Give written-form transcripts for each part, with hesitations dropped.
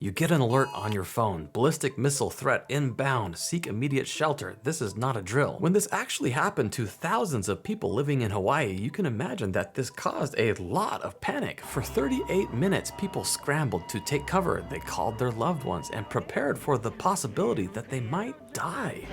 You get an alert on your phone. Ballistic missile threat inbound. Seek immediate shelter. This is not a drill. When this actually happened to thousands of people living in Hawaii, you can imagine that this caused a lot of panic. For 38 minutes, people scrambled to take cover. They called their loved ones and prepared for the possibility that they might die.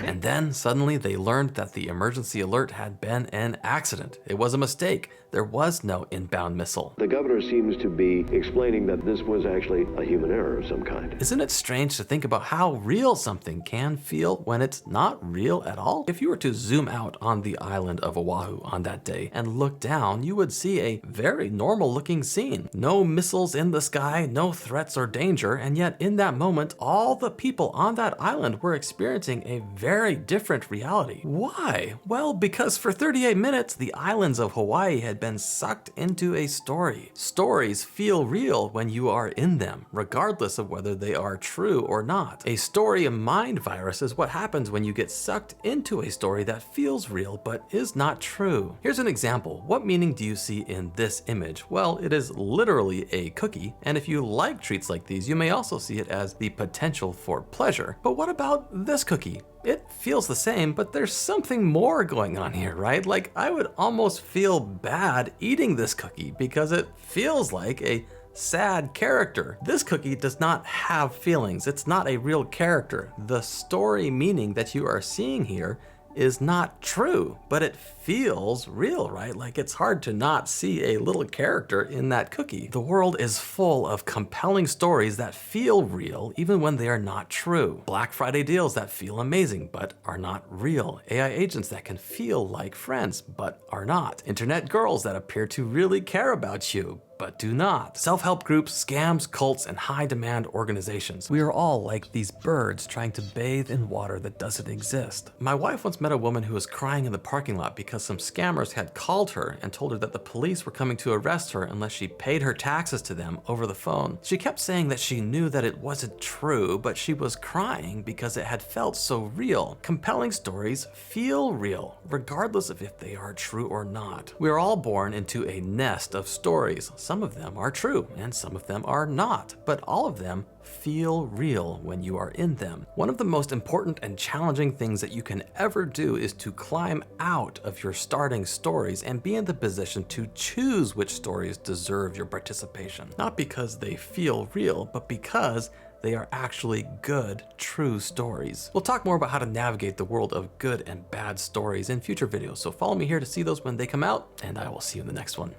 And then suddenly they learned that the emergency alert had been an accident. It was a mistake. There was no inbound missile. The governor seems to be explaining that this was actually a human error of some kind. Isn't it strange to think about how real something can feel when it's not real at all? If you were to zoom out on the island of Oahu on that day and look down, you would see a very normal looking scene. No missiles in the sky, no threats or danger, and yet in that moment, all the people on that island were experiencing a very different reality. Why? Well, because for 38 minutes, the islands of Hawaii had been sucked into a story. Stories feel real when you are in them, regardless of whether they are true or not. A story mind virus is what happens when you get sucked into a story that feels real but is not true. Here's an example. What meaning do you see in this image? Well, it is literally a cookie, and if you like treats like these, you may also see it as the potential for pleasure. But what about this cookie? It feels the same, but there's something more going on here, right? Like, I would almost feel bad eating this cookie because it feels like a sad character. This cookie does not have feelings. It's not a real character. The story meaning that you are seeing here is not true, but it feels real, right? Like, it's hard to not see a little character in that cookie. The world is full of compelling stories that feel real even when they are not true. Black Friday deals that feel amazing but are not real. AI agents that can feel like friends but are not. Internet girls that appear to really care about you but do not. Self-help groups, scams, cults, and high-demand organizations. We are all like these birds trying to bathe in water that doesn't exist. My wife once met a woman who was crying in the parking lot because some scammers had called her and told her that the police were coming to arrest her unless she paid her taxes to them over the phone. She kept saying that she knew that it wasn't true, but she was crying because it had felt so real. Compelling stories feel real, regardless of if they are true or not. We are all born into a nest of stories. Some of them are true and some of them are not, but all of them feel real when you are in them. One of the most important and challenging things that you can ever do is to climb out of your starting stories and be in the position to choose which stories deserve your participation. Not because they feel real, but because they are actually good, true stories. We'll talk more about how to navigate the world of good and bad stories in future videos, so follow me here to see those when they come out, and I will see you in the next one.